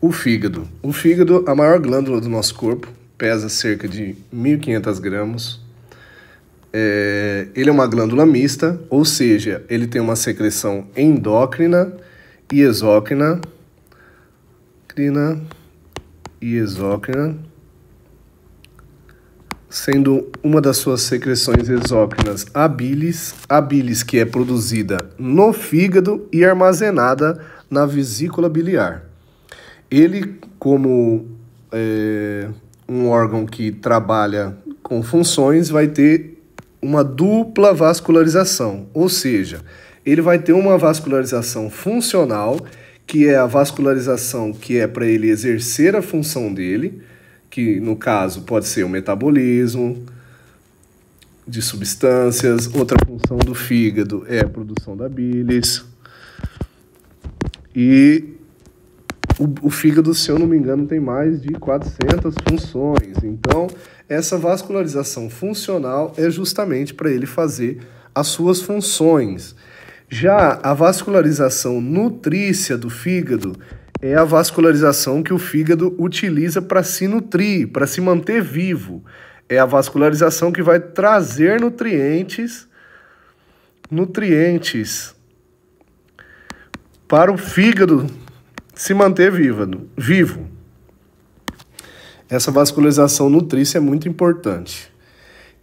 O fígado. O fígado, a maior glândula do nosso corpo, pesa cerca de 1.500 gramas. Ele é uma glândula mista, ou seja, ele tem uma secreção endócrina e exócrina. Sendo uma das suas secreções exócrinas a bilis que é produzida no fígado e armazenada na vesícula biliar. Ele, como um órgão que trabalha com funções, vai ter uma dupla vascularização, ou seja, ele vai ter uma vascularização funcional, que é a vascularização que é para ele exercer a função dele, que no caso pode ser o metabolismo de substâncias. Outra função do fígado é a produção da bilis. E o fígado, se eu não me engano, tem mais de 400 funções. Então, essa vascularização funcional é justamente para ele fazer as suas funções. Já a vascularização nutrícia do fígado é a vascularização que o fígado utiliza para se nutrir, para se manter vivo. É a vascularização que vai trazer nutrientes para o fígado se manter vivo. Essa vascularização nutrícia é muito importante.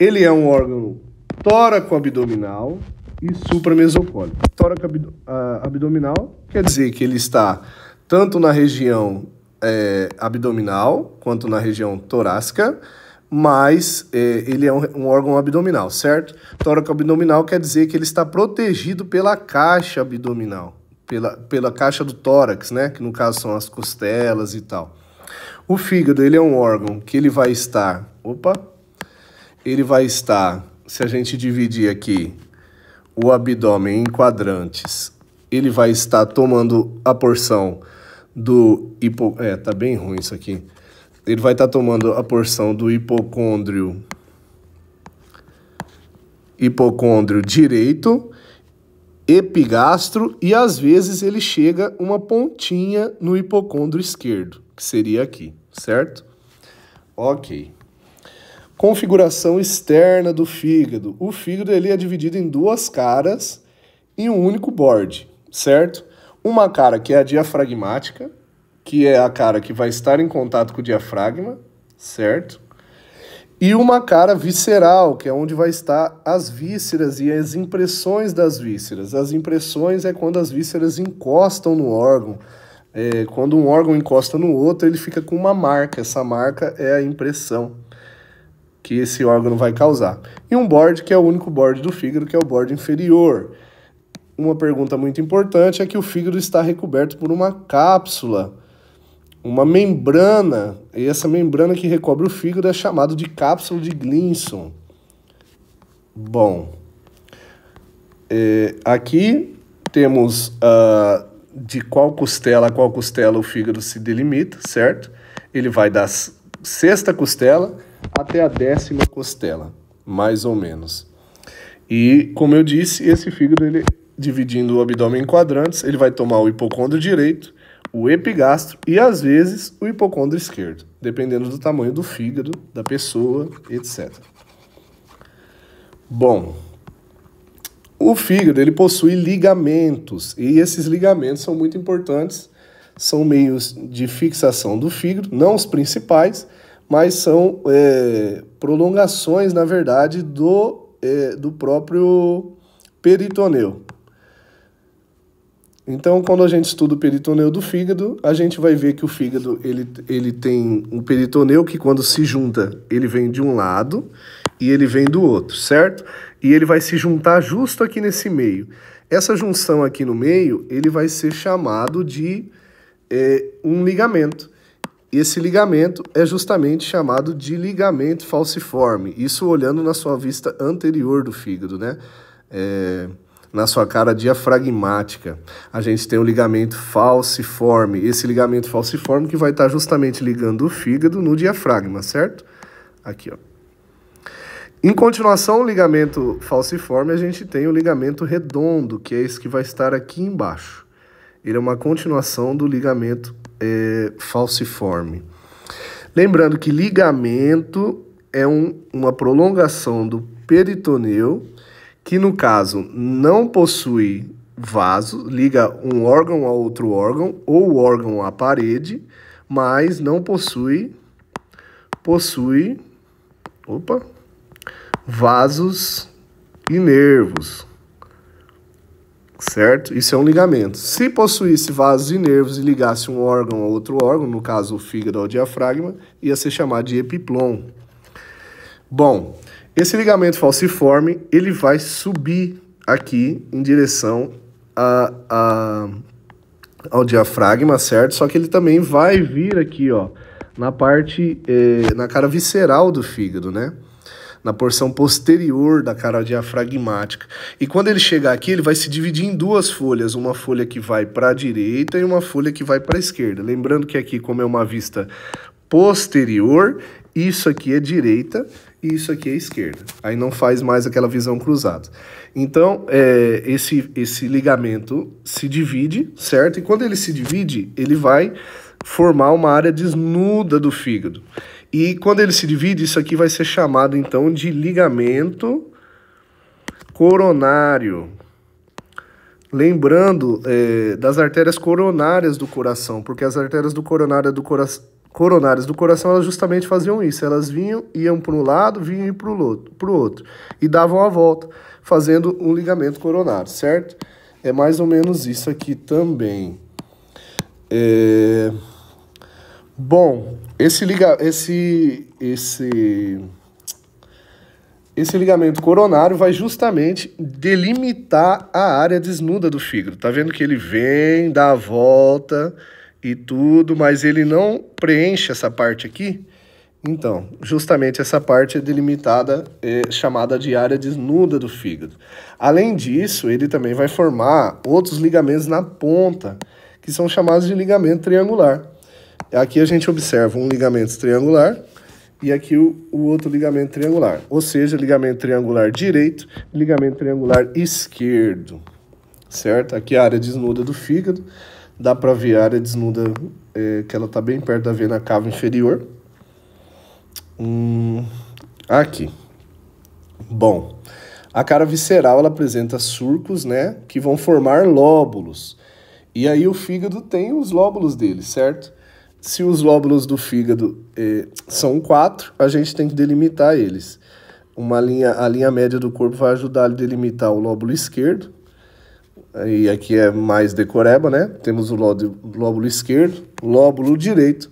Ele é um órgão tóraco-abdominal e supramesocólico. Tóraco-abdominal quer dizer que ele está tanto na região abdominal quanto na região torácica, mas ele é um órgão abdominal, certo? Tóraco-abdominal quer dizer que ele está protegido pela caixa abdominal, pela caixa do tórax, né? Que no caso são as costelas e tal. O fígado, ele é um órgão que ele vai estar, se a gente dividir aqui o abdômen em quadrantes, ele vai estar tomando a porção do tá bem ruim isso aqui. Ele vai estar tomando a porção do hipocôndrio direito, epigastro, e às vezes ele chega uma pontinha no hipocôndrio esquerdo, que seria aqui, certo? Ok. Configuração externa do fígado. O fígado, ele é dividido em duas caras e um único borde, certo? Uma cara que é a diafragmática, que é a cara que vai estar em contato com o diafragma, certo? E uma cara visceral, que é onde vai estar as vísceras e as impressões das vísceras. As impressões é quando as vísceras encostam no órgão. Quando um órgão encosta no outro, ele fica com uma marca. Essa marca é a impressão que esse órgão vai causar. E um borde, que é o único borde do fígado, que é o borde inferior. Uma pergunta muito importante é que o fígado está recoberto por uma cápsula, uma membrana, e essa membrana que recobre o fígado é chamada de cápsula de Gleason. Bom, aqui temos de qual costela a qual costela o fígado se delimita, certo? Ele vai da sexta costela até a 10ª costela, mais ou menos. E, como eu disse, esse fígado, ele, dividindo o abdômen em quadrantes, ele vai tomar o hipocôndrio direito, o epigastro e, às vezes, o hipocôndrio esquerdo, dependendo do tamanho do fígado, da pessoa, etc. Bom, o fígado, ele possui ligamentos, e esses ligamentos são muito importantes, são meios de fixação do fígado, não os principais, mas são prolongações, na verdade, do próprio peritoneu. Então, quando a gente estuda o peritoneu do fígado, a gente vai ver que o fígado ele tem um peritoneu que, quando se junta, ele vem de um lado e ele vem do outro, certo? E ele vai se juntar justo aqui nesse meio. Essa junção aqui no meio, ele vai ser chamado de um ligamento. Esse ligamento é justamente chamado de ligamento falciforme. Isso olhando na sua vista anterior do fígado, né? Na sua cara diafragmática. A gente tem o ligamento falciforme. Esse ligamento falciforme que vai estar justamente ligando o fígado no diafragma, certo? Aqui, ó. Em continuação, o ligamento falciforme, a gente tem o ligamento redondo, que é esse que vai estar aqui embaixo. Ele é uma continuação do ligamento falciforme. Lembrando que ligamento é uma prolongação do peritoneu, que no caso não possui vaso, liga um órgão a outro órgão, ou o órgão à parede, mas não possui vasos e nervos, certo? Isso é um ligamento. Se possuísse vasos e nervos e ligasse um órgão a outro órgão, no caso o fígado ao diafragma, ia ser chamado de epiplom. Bom, esse ligamento falciforme, ele vai subir aqui em direção ao diafragma, certo? Só que ele também vai vir aqui, ó, na parte, na cara visceral do fígado, né? Na porção posterior da cara diafragmática. E quando ele chegar aqui, ele vai se dividir em duas folhas, uma folha que vai para a direita e uma folha que vai para a esquerda. Lembrando que aqui, como é uma vista posterior, isso aqui é direita e isso aqui é esquerda. Aí não faz mais aquela visão cruzada. Então, esse ligamento se divide, certo? E quando ele se divide, ele vai formar uma área desnuda do fígado. E quando ele se divide, isso aqui vai ser chamado, então, de ligamento coronário. Lembrando das artérias coronárias do coração, porque as artérias coronárias do coração, elas justamente faziam isso. Elas iam para um lado, vinham e para o outro. E davam a volta, fazendo um ligamento coronário, certo? É mais ou menos isso aqui também. Bom, esse ligamento coronário vai justamente delimitar a área desnuda do fígado. Tá vendo que ele vem, dá a volta e tudo, mas ele não preenche essa parte aqui? Então, justamente essa parte é delimitada, chamada de área desnuda do fígado. Além disso, ele também vai formar outros ligamentos na ponta, que são chamados de ligamento triangular. Aqui a gente observa um ligamento triangular e aqui o outro ligamento triangular. Ou seja, ligamento triangular direito e ligamento triangular esquerdo, certo? Aqui a área desnuda do fígado. Dá para ver a área desnuda, que ela está bem perto da vena cava inferior. Aqui. Bom, a cara visceral, ela apresenta surcos, né, que vão formar lóbulos. E aí o fígado tem os lóbulos dele, certo? Se os lóbulos do fígado são 4, a gente tem que delimitar eles. A linha média do corpo vai ajudar a delimitar o lóbulo esquerdo. E aqui é mais decoreba, né? Temos o lóbulo esquerdo, lóbulo direito.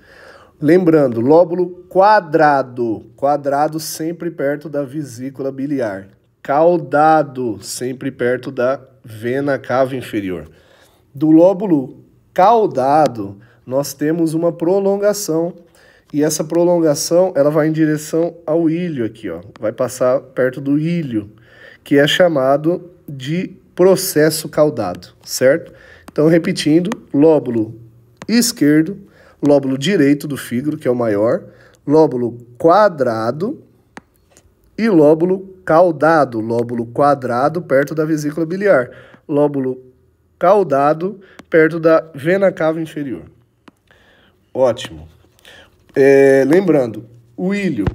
Lembrando, lóbulo quadrado. Quadrado sempre perto da vesícula biliar. Caudado, sempre perto da vena cava inferior. Do lóbulo caudado, nós temos uma prolongação. E essa prolongação, ela vai em direção ao ilho aqui, ó. Vai passar perto do ilho, que é chamado de processo caudado, certo? Então, repetindo, lóbulo esquerdo, lóbulo direito do fígado, que é o maior, lóbulo quadrado e lóbulo caudado, lóbulo quadrado perto da vesícula biliar, lóbulo caudado perto da vena cava inferior. Ótimo. Lembrando, o ilho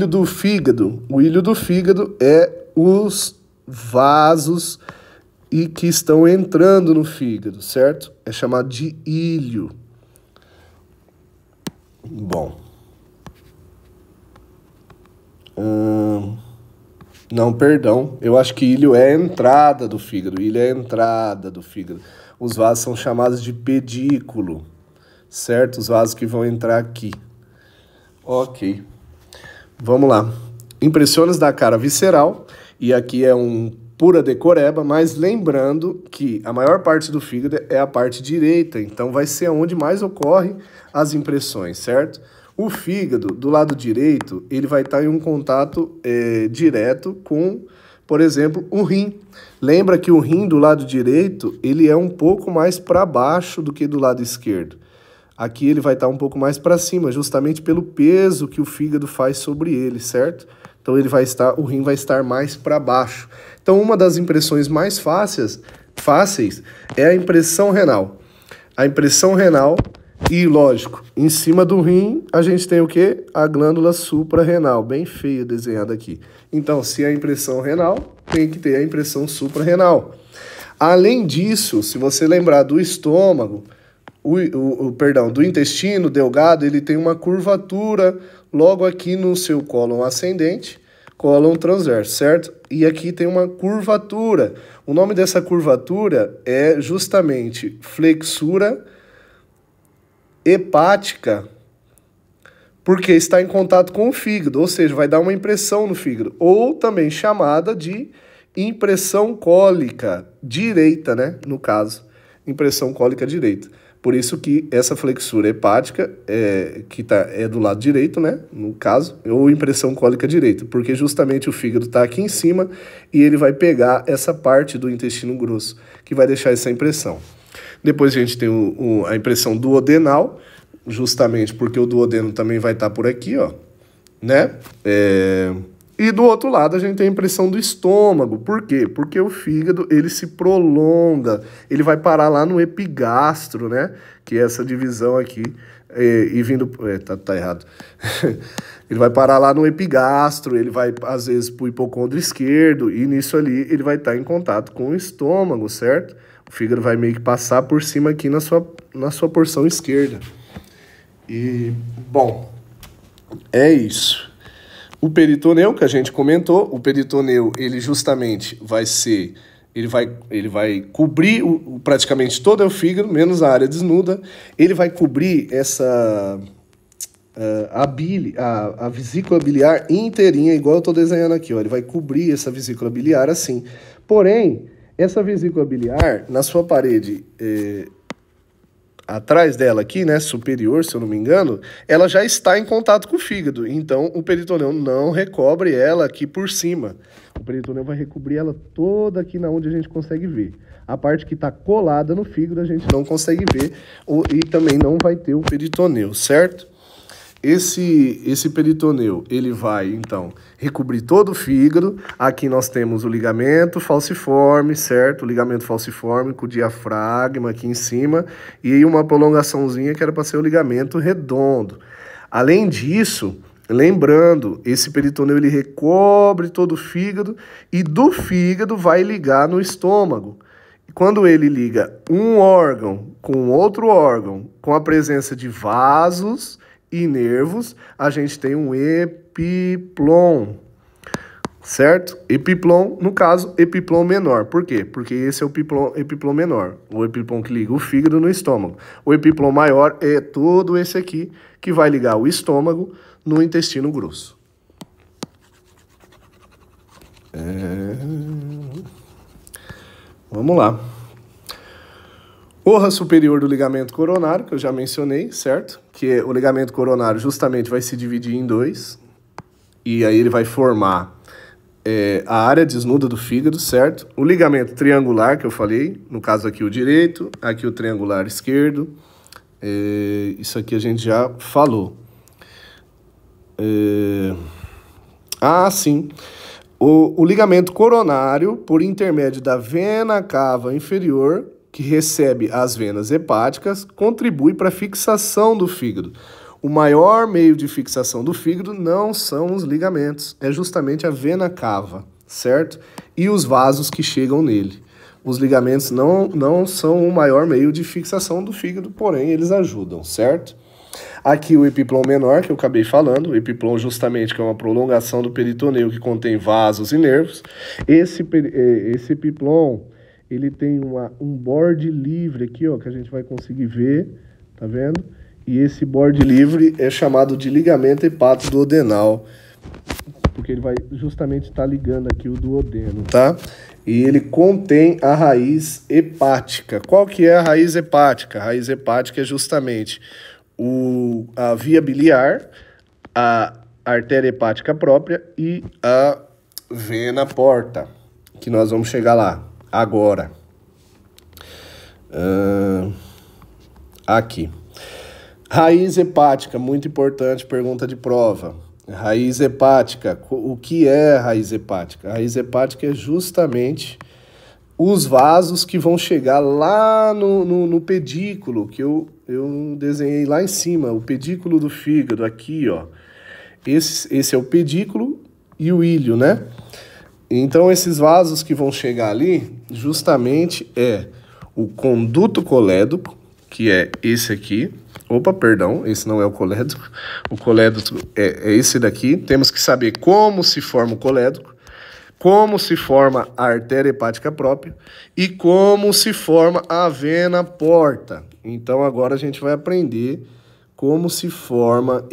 do fígado. O ilho do fígado é os vasos que estão entrando no fígado, certo? É chamado de ilho. Bom. Não, perdão. Eu acho que ilho é a entrada do fígado. Ilho é a entrada do fígado. Os vasos são chamados de pedículo, certo? Os vasos que vão entrar aqui. Ok. Vamos lá. Impressões da cara visceral. E aqui é um pura decoreba, mas lembrando que a maior parte do fígado é a parte direita, então vai ser onde mais ocorrem as impressões, certo? O fígado, do lado direito, ele vai estar em um contato direto com, por exemplo, o rim. Lembra que o rim do lado direito, ele é um pouco mais para baixo do que do lado esquerdo. Aqui ele vai estar um pouco mais para cima, justamente pelo peso que o fígado faz sobre ele, certo? Então o rim vai estar mais para baixo. Então uma das impressões mais fáceis é a impressão renal. a impressão renal e, lógico, em cima do rim a gente tem o quê? A glândula suprarrenal, bem feia desenhada aqui. Então, se é a impressão renal, tem que ter a impressão suprarrenal. Além disso, se você lembrar do estômago, do intestino delgado, ele tem uma curvatura logo aqui no seu cólon ascendente, cólon transverso, certo? E aqui tem uma curvatura. O nome dessa curvatura é justamente flexura hepática, porque está em contato com o fígado, ou seja, vai dar uma impressão no fígado, ou também chamada de impressão cólica direita, né? No caso, impressão cólica direita. Por isso que essa flexura hepática é do lado direito, né? No caso, ou impressão cólica direita, porque justamente o fígado está aqui em cima e ele vai pegar essa parte do intestino grosso, que vai deixar essa impressão. Depois a gente tem a impressão duodenal, justamente porque o duodeno também vai estar por aqui, ó, né? E do outro lado a gente tem a impressão do estômago. Por quê? Porque o fígado, ele se prolonga, ele vai parar lá no epigastro, né? Que é essa divisão aqui, e vindo... tá errado. Ele vai parar lá no epigastro, ele vai, às vezes, pro hipocôndrio esquerdo, e nisso ali ele vai estar em contato com o estômago, certo? O fígado vai meio que passar por cima aqui na sua porção esquerda. E, bom, é isso. O peritoneu, que a gente comentou, o peritoneu, ele justamente vai ser... Ele vai cobrir praticamente todo o fígado, menos a área desnuda. Ele vai cobrir a vesícula biliar inteirinha, igual eu estou desenhando aqui, ó. Ele vai cobrir essa vesícula biliar assim. Porém, essa vesícula biliar, na sua parede atrás dela aqui, né, superior, se eu não me engano, ela já está em contato com o fígado. Então, o peritoneu não recobre ela aqui por cima. O peritoneu vai recobrir ela toda aqui na onde a gente consegue ver. A parte que está colada no fígado a gente não consegue ver e também não vai ter o peritoneu, certo? Esse peritoneu, ele vai, então, recobrir todo o fígado. Aqui nós temos o ligamento falciforme, certo? O ligamento falciforme com o diafragma aqui em cima e uma prolongaçãozinha que era para ser o ligamento redondo. Além disso, lembrando, esse peritoneu ele recobre todo o fígado e do fígado vai ligar no estômago. E quando ele liga um órgão com outro órgão, com a presença de vasos e nervos, a gente tem um epiplom, certo? Epiplom, no caso, epiplom menor. Por quê? Porque esse é o epiplom menor, o epiplom que liga o fígado no estômago. O epiplom maior é todo esse aqui, que vai ligar o estômago no intestino grosso. Vamos lá. Orra superior do ligamento coronário, que eu já mencionei, certo? Que o ligamento coronário justamente vai se dividir em dois. E aí ele vai formar a área desnuda do fígado, certo? O ligamento triangular, que eu falei, no caso aqui o direito, aqui o triangular esquerdo. Isso aqui a gente já falou. Sim. O ligamento coronário, por intermédio da vena cava inferior, que recebe as venas hepáticas, contribui para a fixação do fígado. O maior meio de fixação do fígado não são os ligamentos, é justamente a vena cava, certo? E os vasos que chegam nele. Os ligamentos não são o maior meio de fixação do fígado, porém eles ajudam, certo? Aqui o epiplom menor, que eu acabei falando, o epiplom justamente que é uma prolongação do peritoneu que contém vasos e nervos. Esse epiplom, ele tem um borde livre aqui, ó, que a gente vai conseguir ver, tá vendo? E esse borde livre é chamado de ligamento hepatoduodenal, porque ele vai justamente estar ligando aqui o duodeno, tá? E ele contém a raiz hepática. Qual que é a raiz hepática? A raiz hepática é justamente a via biliar, a artéria hepática própria e a vena porta, que nós vamos chegar lá agora. Aqui. Raiz hepática, muito importante, pergunta de prova. Raiz hepática, o que é a raiz hepática? A raiz hepática é justamente os vasos que vão chegar lá no pedículo, que eu desenhei lá em cima, o pedículo do fígado, aqui, ó. Esse é o pedículo e o ilho, né? Então, esses vasos que vão chegar ali, justamente é o conduto colédoco, que é esse aqui. Opa, perdão, esse não é o colédoco. O colédoco é esse daqui. Temos que saber como se forma o colédoco, como se forma a artéria hepática própria e como se forma a vena porta. Então, agora a gente vai aprender como se forma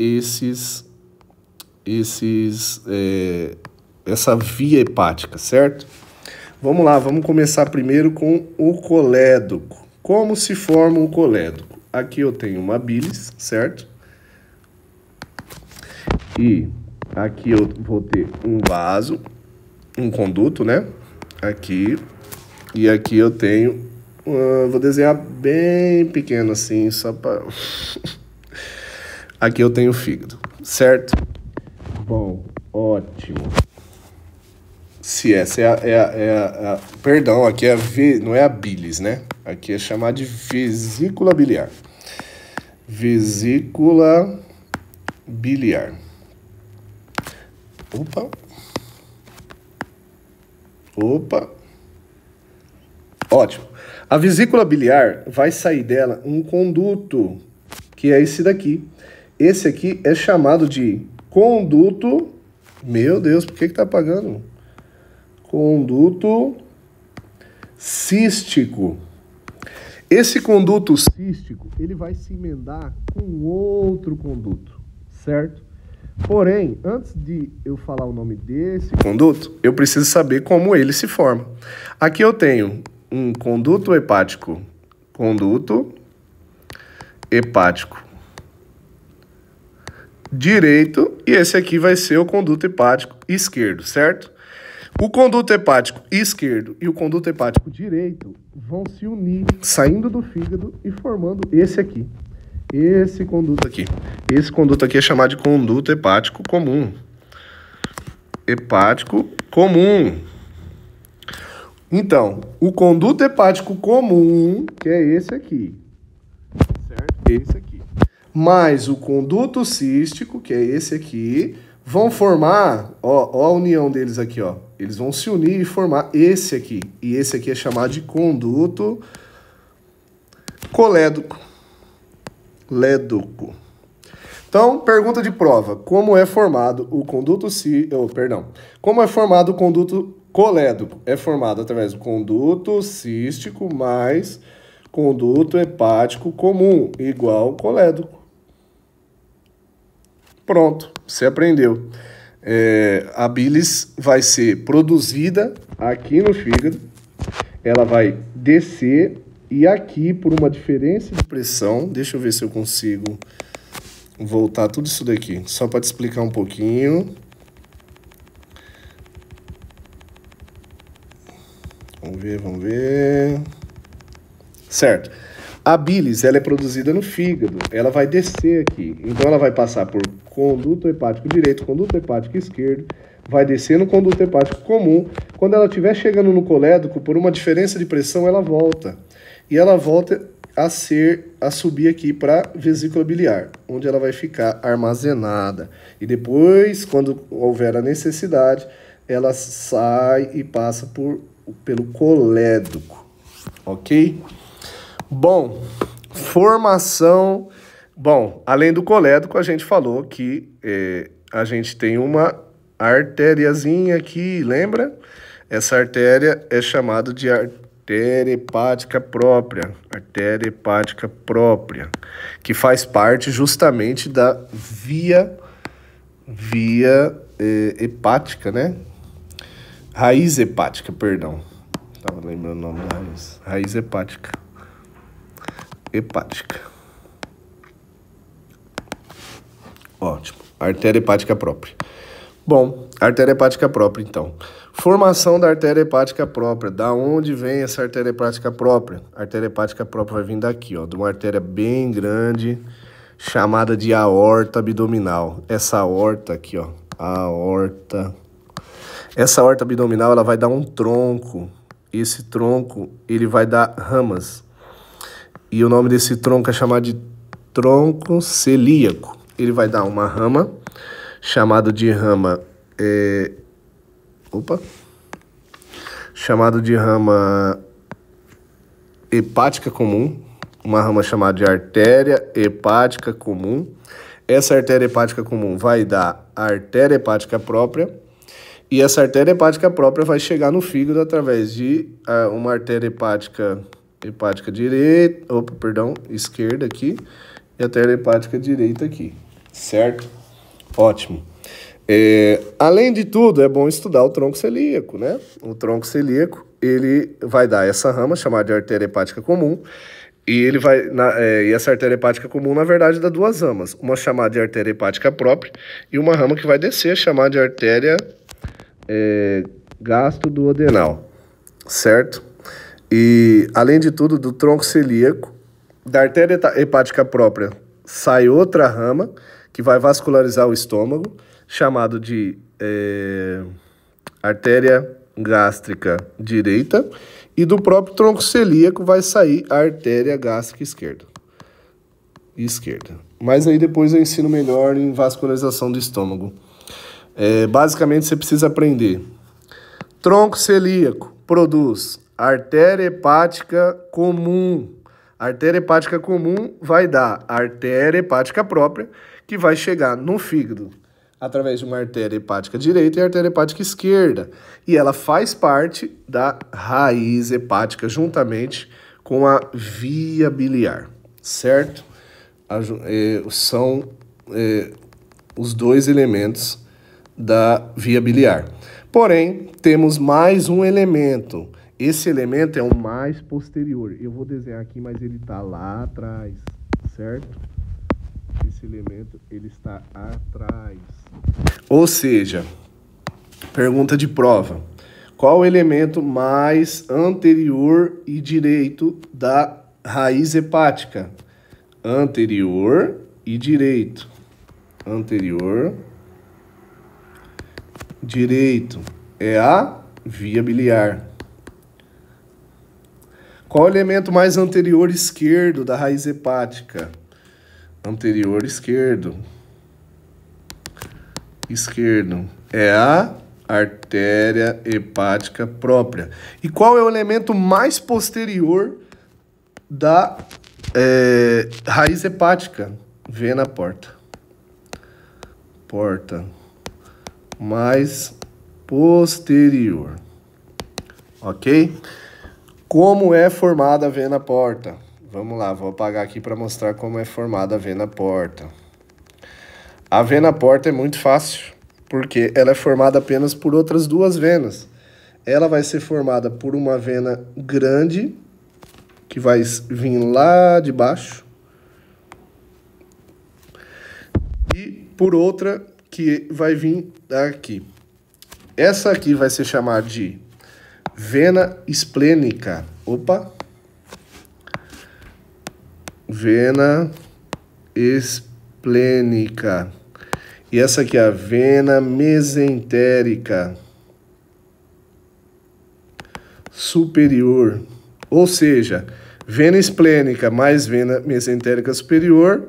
essa via hepática, certo? Vamos lá, vamos começar primeiro com o colédoco. Como se forma o colédoco? Aqui eu tenho uma bilis, certo? E aqui eu vou ter um vaso, um conduto, né? Aqui. E aqui eu tenho... vou desenhar bem pequeno assim, só para... Aqui eu tenho o fígado, certo? Bom, ótimo. Se essa perdão, aqui não é a bilis, né? Aqui é chamado de vesícula biliar. Vesícula biliar. Opa. Ótimo. A vesícula biliar vai sair dela um conduto, que é esse daqui. Esse aqui é chamado de conduto... Meu Deus, por que tá apagando? Conduto cístico. Esse conduto cístico, ele vai se emendar com outro conduto, certo? Porém, antes de eu falar o nome desse conduto, eu preciso saber como ele se forma. Aqui eu tenho um conduto hepático direito, e esse aqui vai ser o conduto hepático esquerdo, certo? O conduto hepático esquerdo e o conduto hepático direito vão se unir, saindo do fígado e formando esse aqui. Esse conduto aqui. Esse conduto aqui é chamado de conduto hepático comum. Hepático comum. Então, o conduto hepático comum, que é esse aqui, certo? Esse aqui. Mais o conduto cístico, que é esse aqui, vão formar, ó a união deles aqui, ó. Eles vão se unir e formar esse aqui. E esse aqui é chamado de conduto colédoco. Então, pergunta de prova. Como é formado o conduto Como é formado o conduto colédoco? É formado através do conduto cístico mais conduto hepático comum, igual colédoco. Pronto, você aprendeu. A bilis vai ser produzida aqui no fígado, ela vai descer e aqui, por uma diferença de pressão, deixa eu ver se eu consigo voltar tudo isso daqui, só para te explicar um pouquinho. Vamos ver. Certo. A bilis, ela é produzida no fígado, ela vai descer aqui. Então, ela vai passar por conduto hepático direito, conduto hepático esquerdo, vai descer no conduto hepático comum. Quando ela estiver chegando no colédoco, por uma diferença de pressão, ela volta. E ela volta a subir aqui para a vesícula biliar, onde ela vai ficar armazenada. E depois, quando houver a necessidade, ela sai e passa pelo colédoco. Ok? Bom, formação... Bom, além do colédoco, a gente falou que a gente tem uma artériazinha aqui, lembra? Essa artéria é chamada de artéria hepática própria. Artéria hepática própria, que faz parte justamente da via hepática, né? Raiz hepática, perdão. Estava lembrando o nome da raiz. Raiz hepática. Ótimo. Artéria hepática própria. Bom, artéria hepática própria, então. Formação da artéria hepática própria. Da onde vem essa artéria hepática própria? A artéria hepática própria vai vir daqui, ó, de uma artéria bem grande, chamada de aorta abdominal. Essa aorta aqui, ó, aorta. Essa aorta abdominal, ela vai dar um tronco esse tronco ele vai dar ramas. E o nome desse tronco é chamado de tronco celíaco. Ele vai dar uma rama, chamado de rama... chamado de rama hepática comum, uma rama chamada de artéria hepática comum. Essa artéria hepática comum vai dar a artéria hepática própria, e essa artéria hepática própria vai chegar no fígado através de uma artéria hepática direita, esquerda aqui, e a artéria hepática direita aqui, certo? Ótimo. Além de tudo, é bom estudar o tronco celíaco, né? O tronco celíaco, ele vai dar essa rama chamada de artéria hepática comum, e ele vai e essa artéria hepática comum, na verdade, dá duas ramas, uma chamada de artéria hepática própria e uma rama que vai descer, chamada de artéria gastroduodenal, certo? E, além de tudo, do tronco celíaco, da artéria hepática própria, sai outra rama que vai vascularizar o estômago, chamado de artéria gástrica direita, e do próprio tronco celíaco vai sair a artéria gástrica esquerda. Mas aí depois eu ensino melhor em vascularização do estômago. Basicamente você precisa aprender. Tronco celíaco produz artéria hepática comum. A artéria hepática comum vai dar a artéria hepática própria, que vai chegar no fígado através de uma artéria hepática direita e artéria hepática esquerda. E ela faz parte da raiz hepática, juntamente com a via biliar, certo? São os dois elementos da via biliar. Porém, temos mais um elemento. Esse elemento é o mais posterior. Eu vou desenhar aqui, mas ele está lá atrás, certo? Esse elemento, ele está atrás. Ou seja, pergunta de prova. Qual o elemento mais anterior e direito da raiz hepática? Anterior e direito. Anterior, direito. É a via biliar. Qual o elemento mais anterior esquerdo da raiz hepática? Anterior esquerdo. Esquerdo. É a artéria hepática própria. E qual é o elemento mais posterior da raiz hepática? Vena porta. Porta. Mais posterior. Ok? Como é formada a vena porta? Vamos lá, vou apagar aqui para mostrar como é formada a vena porta. A vena porta é muito fácil, porque ela é formada apenas por outras duas venas. Ela vai ser formada por uma vena grande, que vai vir lá de baixo, e por outra que vai vir aqui. Essa aqui vai ser chamada de vena esplênica. Vena esplênica. E essa aqui é a vena mesentérica superior. Ou seja, vena esplênica mais vena mesentérica superior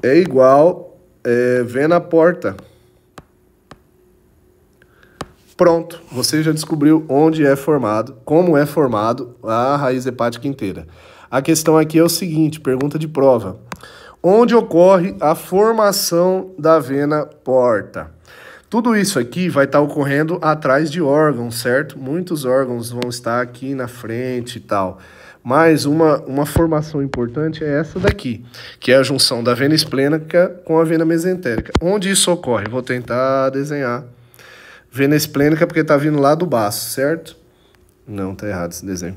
é igual vena porta. Pronto, você já descobriu onde é formado, como é formado a raiz hepática inteira. A questão aqui é o seguinte, pergunta de prova. Onde ocorre a formação da vena porta? Tudo isso aqui vai estar ocorrendo atrás de órgãos, certo? Muitos órgãos vão estar aqui na frente e tal. Mas uma formação importante é essa daqui, que é a junção da vena esplênica com a vena mesentérica. Onde isso ocorre? Vou tentar desenhar. Vena esplênica porque está vindo lá do baço, certo? Não, tá errado esse desenho.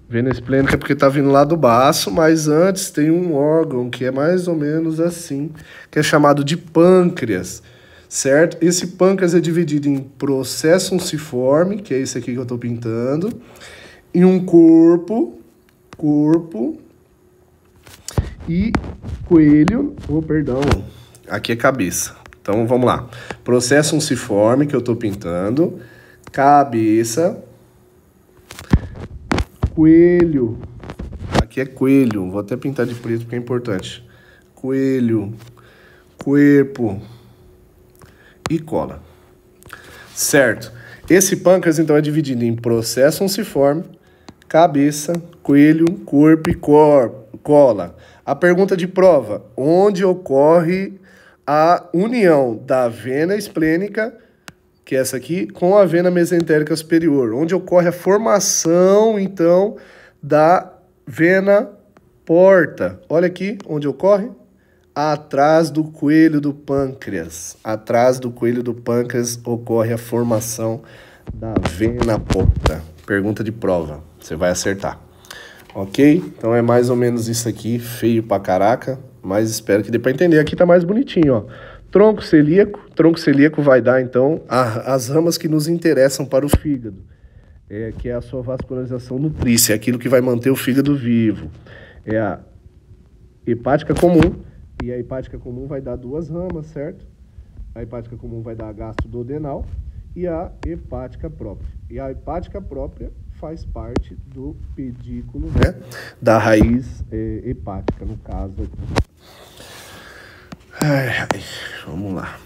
Vena esplênica porque está vindo lá do baço, mas antes tem um órgão que é mais ou menos assim, que é chamado de pâncreas, certo? Esse pâncreas é dividido em processo unciforme, que é esse aqui que eu estou pintando, e um corpo e coelho, aqui é cabeça. Então, vamos lá. Processo unciforme, que eu estou pintando. Cabeça. coelho. Aqui é coelho, vou até pintar de preto porque é importante. Coelho, corpo e cola. Certo. Esse pâncreas, então, é dividido em processo unciforme, cabeça, coelho, corpo e cola. A pergunta de prova: onde ocorre a união da vena esplênica, que é essa aqui, com a vena mesentérica superior? Onde ocorre a formação, então, da vena porta? Olha aqui onde ocorre. Atrás do coelho do pâncreas. Atrás do coelho do pâncreas ocorre a formação da vena porta. Pergunta de prova. Você vai acertar. Ok? Então é mais ou menos isso aqui. Feio pra caraca. Mas espero que dê pra entender. Aqui tá mais bonitinho, ó. Tronco celíaco. Tronco celíaco vai dar, então, as ramas que nos interessam para o fígado. Que é a sua vascularização nutrícia. É aquilo que vai manter o fígado vivo. É a hepática comum. E a hepática comum vai dar duas ramas, certo? A hepática comum vai dar a gastroduodenal e a hepática própria. E a hepática própria faz parte do pedículo, né? Da raiz hepática, no caso aqui. Vamos lá.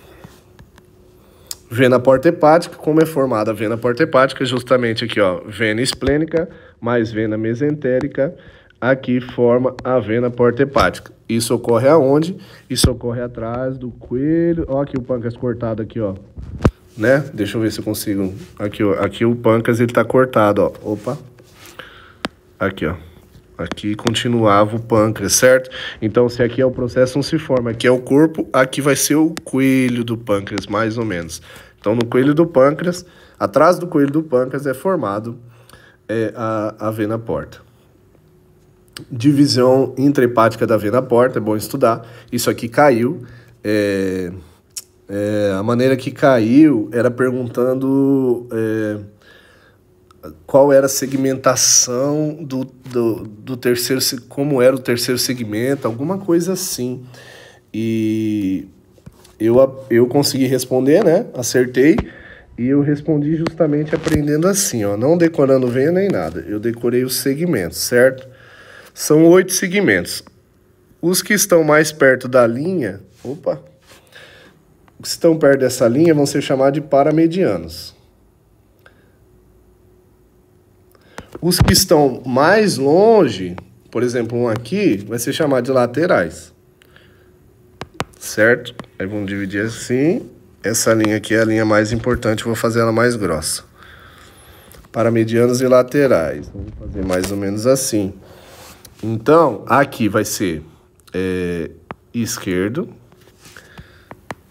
Vena porta hepática, como é formada a vena porta hepática? Justamente aqui, ó, vena esplênica mais vena mesentérica. Aqui forma a vena porta hepática. Isso ocorre aonde? Isso ocorre atrás do coelho. Ó, aqui o pâncreas cortado aqui, ó. Né? Deixa eu ver se eu consigo. Aqui, ó. Aqui o pâncreas, ele tá cortado, ó. Opa. Aqui, ó. Aqui continuava o pâncreas, certo? Então, se aqui é o processo unciforme, aqui é o corpo, aqui vai ser o coelho do pâncreas, mais ou menos. Então, no coelho do pâncreas, atrás do coelho do pâncreas é formado a vena porta. Divisão intrahepática da vena porta, é bom estudar. Isso aqui caiu. A maneira que caiu era perguntando qual era a segmentação do terceiro, como era o terceiro segmento, alguma coisa assim. E eu consegui responder, né? Acertei. E eu respondi justamente aprendendo assim, ó, não decorando vena nem nada. Eu decorei os segmentos, certo? São 8 segmentos. Os que estão mais perto da linha, os que estão perto dessa linha vão ser chamados de paramedianos. Os que estão mais longe, por exemplo, um aqui, vai ser chamado de laterais. Certo? Aí vamos dividir assim. Essa linha aqui é a linha mais importante, vou fazer ela mais grossa. Paramedianos e laterais. Vamos fazer mais ou menos assim. Então, aqui vai ser esquerdo,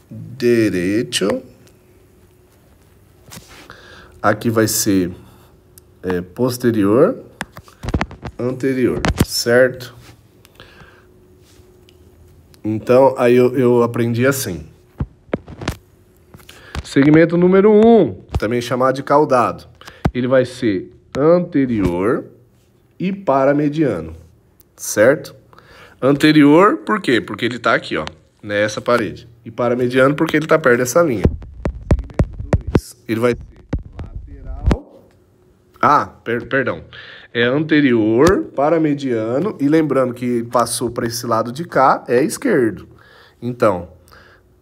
direito. Aqui vai ser posterior, anterior, certo? Então, aí eu aprendi assim. Segmento número 1, também chamado de caudado. Ele vai ser anterior e paramediano, certo? Anterior, por quê? Porque ele tá aqui, ó, nessa parede. E paramediano, porque ele tá perto dessa linha. Segmento 2, ele vai ser lateral. Perdão. É anterior, paramediano, e lembrando que passou para esse lado de cá, é esquerdo. Então,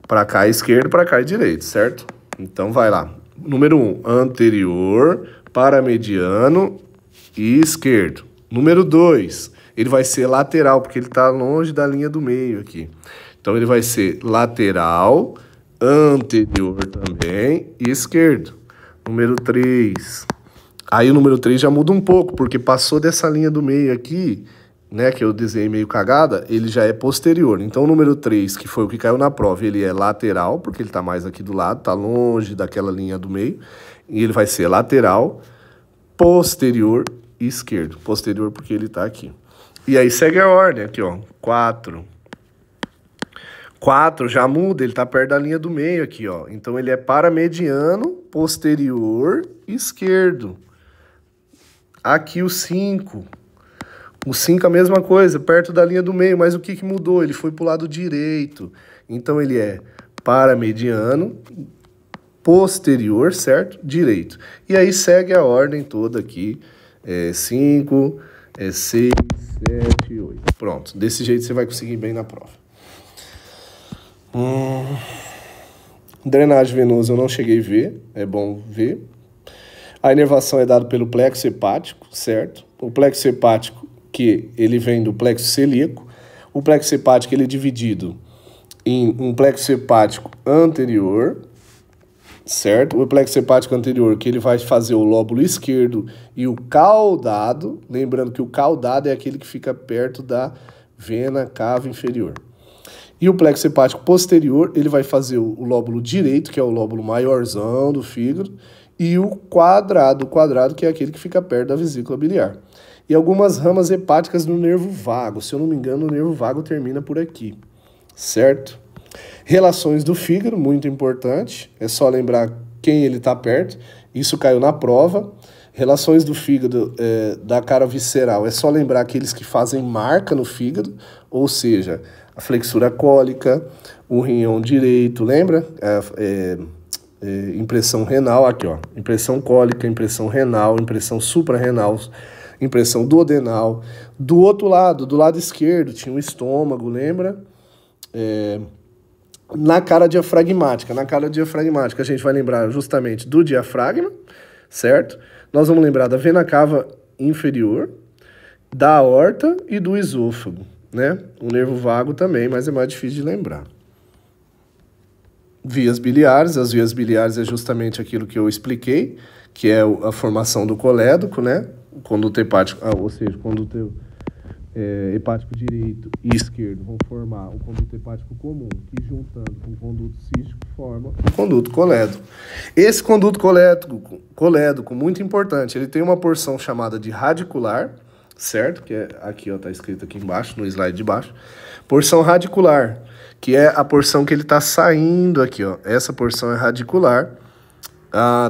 para cá é esquerdo, para cá é direito, certo? Então, vai lá. Número 1, anterior, paramediano e esquerdo. Número 2, ele vai ser lateral, porque ele está longe da linha do meio aqui. Então, ele vai ser lateral, anterior também e esquerdo. Número 3. Aí o número 3 já muda um pouco, porque passou dessa linha do meio aqui, né, que eu desenhei meio cagada, ele já é posterior. Então o número 3, que foi o que caiu na prova, ele é lateral, porque ele está mais aqui do lado, está longe daquela linha do meio. E ele vai ser lateral, posterior e esquerdo. Posterior porque ele está aqui. E aí segue a ordem aqui, ó. 4. 4 já muda, ele está perto da linha do meio aqui, ó. Então ele é paramediano, posterior, esquerdo. Aqui o 5. O 5 é a mesma coisa, perto da linha do meio, mas o que mudou? Ele foi para o lado direito. Então ele é paramediano, posterior, certo? Direito. E aí segue a ordem toda aqui. É 5, é 6, 7, 8. Pronto, desse jeito você vai conseguir bem na prova. Drenagem venosa eu não cheguei a ver, é bom ver. A inervação é dada pelo plexo hepático, certo? O plexo hepático, que ele vem do plexo celíaco. O plexo hepático ele é dividido em um plexo hepático anterior, certo? O plexo hepático anterior, que ele vai fazer o lóbulo esquerdo e o caudado, lembrando que o caudado é aquele que fica perto da vena cava inferior. E o plexo hepático posterior, ele vai fazer o lóbulo direito, que é o lóbulo maiorzão do fígado, e o quadrado, que é aquele que fica perto da vesícula biliar. E algumas ramas hepáticas no nervo vago. Se eu não me engano, o nervo vago termina por aqui, certo? Relações do fígado, muito importante. É só lembrar quem ele está perto. Isso caiu na prova. Relações do fígado da cara visceral. É só lembrar aqueles que fazem marca no fígado, ou seja, a flexura cólica, o rinhão direito, lembra? Impressão renal, aqui ó, impressão cólica, impressão renal, impressão suprarrenal, impressão duodenal. Do outro lado, do lado esquerdo, tinha o estômago, lembra? Na cara diafragmática a gente vai lembrar justamente do diafragma, certo? Nós vamos lembrar da vena cava inferior, da aorta e do esôfago, né? O nervo vago também, mas é mais difícil de lembrar. Vias biliares, as vias biliares é justamente aquilo que eu expliquei, que é a formação do colédoco, né? O conduto hepático, ou seja, o conduto hepático direito e esquerdo vão formar o conduto hepático comum, que juntando com o conduto cístico forma o conduto colédoco. Esse conduto colédoco, muito importante, ele tem uma porção chamada de radicular, certo? Que é aqui, ó, tá escrito aqui embaixo, no slide de baixo. Porção radicular, que é a porção que ele está saindo aqui, ó. Essa porção é radicular.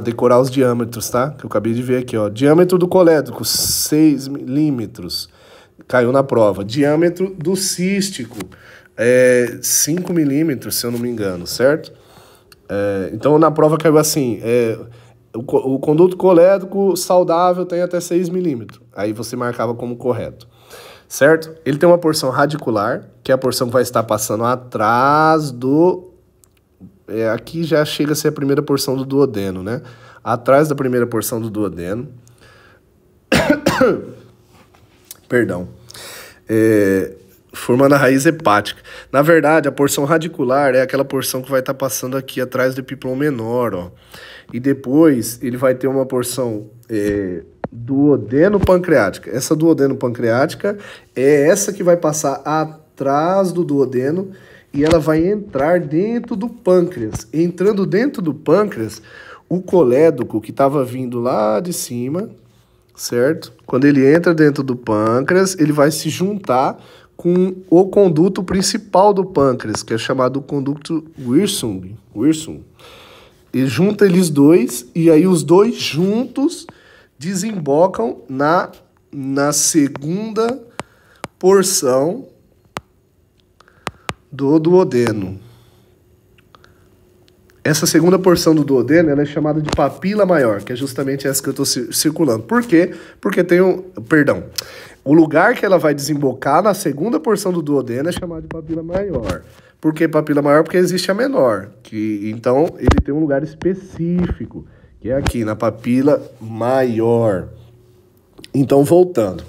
Decorar os diâmetros, tá? Que eu acabei de ver aqui, ó. Diâmetro do colédoco, 6 milímetros. Caiu na prova. Diâmetro do cístico, 5 milímetros, se eu não me engano, certo? Então, na prova caiu assim, o conduto colédoco saudável tem até 6 milímetros. Aí você marcava como correto. Certo? Ele tem uma porção radicular, que é a porção que vai estar passando atrás do... aqui já chega a ser a primeira porção do duodeno, né? Atrás da primeira porção do duodeno. Perdão. Formando a raiz hepática. Na verdade, a porção radicular é aquela porção que vai estar passando aqui atrás do epiplon menor, ó. E depois ele vai ter uma porção... duodeno-pancreática. Essa duodeno-pancreática é essa que vai passar atrás do duodeno e ela vai entrar dentro do pâncreas. Entrando dentro do pâncreas, o colédoco que estava vindo lá de cima, certo? Quando ele entra dentro do pâncreas, ele vai se juntar com o conduto principal do pâncreas, que é chamado conduto Wirsung. E junta eles dois, e aí os dois juntos desembocam na segunda porção do duodeno. Essa segunda porção do duodeno ela é chamada de papila maior, que é justamente essa que eu estou circulando. Por quê? Porque tem o lugar que ela vai desembocar na segunda porção do duodeno é chamado de papila maior. Por que papila maior? Porque existe a menor. Então, ele tem um lugar específico, que é aqui, na papila maior. Então, voltando.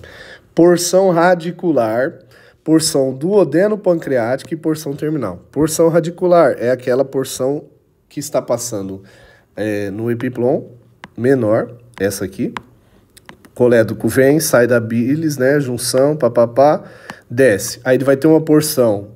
Porção radicular, porção duodeno-pancreática e porção terminal. Porção radicular é aquela porção que está passando no epiplon menor, essa aqui. Colédoco vem, sai da bilis, né? Junção, papapá, desce. Aí ele vai ter uma porção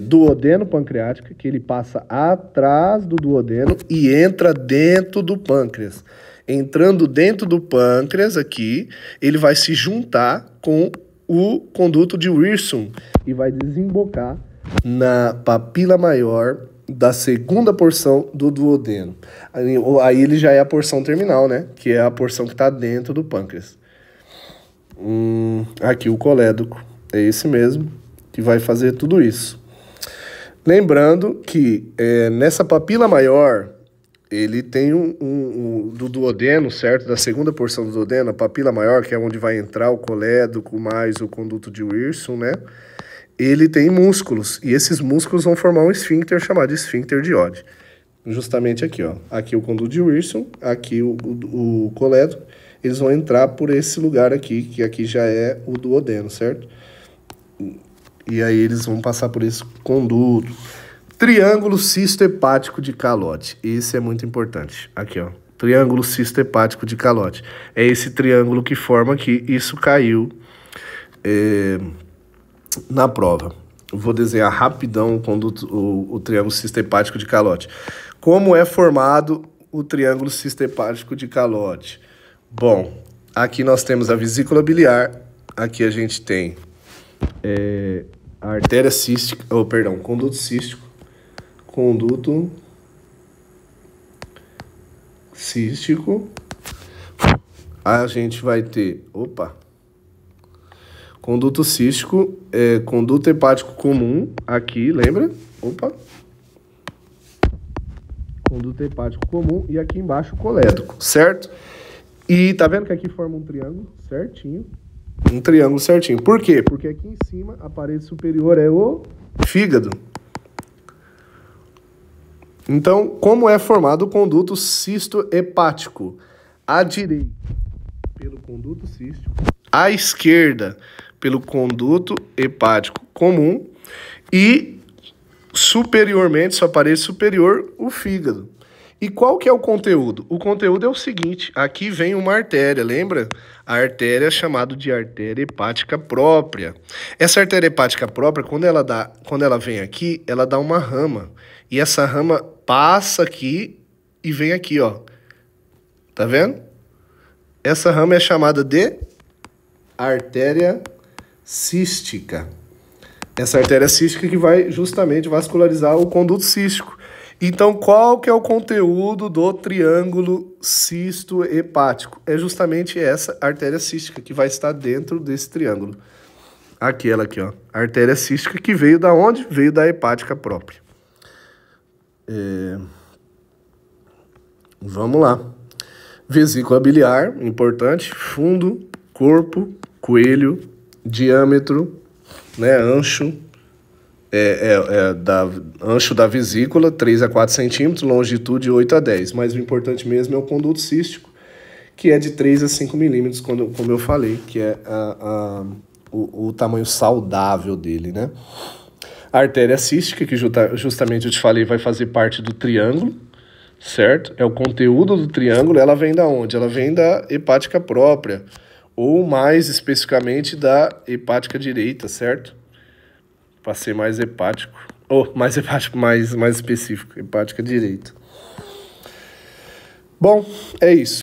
duodeno-pancreática, que ele passa atrás do duodeno e entra dentro do pâncreas. Entrando dentro do pâncreas aqui, ele vai se juntar com o conduto de Wirsung e vai desembocar na papila maior da segunda porção do duodeno. Aí ele já é a porção terminal, né? Que é a porção que está dentro do pâncreas. Aqui o colédoco. É esse mesmo que vai fazer tudo isso. Lembrando que nessa papila maior, ele tem do duodeno, certo? Da segunda porção do duodeno, a papila maior, que é onde vai entrar o colédoco mais o conduto de Wilson, né? Ele tem músculos, e esses músculos vão formar um esfíncter chamado esfíncter de Oddi. Justamente aqui, ó. Aqui o conduto de Wilson, aqui o colédoco. Eles vão entrar por esse lugar aqui, que aqui já é o duodeno, certo? E aí eles vão passar por esse conduto. Triângulo cisto-hepático de Calote. Esse é muito importante. Aqui, ó. Triângulo cisto-hepático de Calote. É esse triângulo que forma aqui. Isso caiu na prova. Eu vou desenhar rapidão o triângulo cisto-hepático de Calote. Como é formado o triângulo cisto-hepático de Calote? Bom, aqui nós temos a vesícula biliar. Aqui a gente tem a artéria cística, conduto cístico. Conduto cístico. A gente vai ter, conduto cístico, conduto hepático comum, aqui, lembra? Conduto hepático comum e aqui embaixo o colédoco, certo? E tá vendo que aqui forma um triângulo certinho? Um triângulo certinho. Por quê? Porque aqui em cima, a parede superior é o fígado. Então, como é formado o conduto cisto-hepático? À direita, pelo conduto cístico. À esquerda, pelo conduto hepático comum. E, superiormente, sua parede superior, o fígado. E qual que é o conteúdo? O conteúdo é o seguinte, aqui vem uma artéria, lembra? A artéria é chamada de artéria hepática própria. Essa artéria hepática própria, quando ela vem aqui, ela dá uma rama. E essa rama passa aqui e vem aqui, ó. Tá vendo? Essa rama é chamada de artéria cística. Essa artéria cística que vai justamente vascularizar o conduto cístico. Então, qual que é o conteúdo do triângulo cisto-hepático? É justamente essa artéria cística que vai estar dentro desse triângulo. Aquela aqui, ó. Artéria cística que veio da onde? Veio da hepática própria. Vamos lá. Vesícula biliar, importante. Fundo, corpo, coelho, diâmetro, né, ancho. Ancho da vesícula, 3 a 4 centímetros, longitude 8 a 10. Mas o importante mesmo é o conduto cístico, que é de 3 a 5 milímetros, como eu falei, que é o tamanho saudável dele, né? A artéria cística, que justamente eu te falei, vai fazer parte do triângulo, certo? É o conteúdo do triângulo, ela vem da onde? Ela vem da hepática própria, ou mais especificamente da hepática direita, certo? Para ser mais hepático, mais específico, hepática direita. Bom, é isso.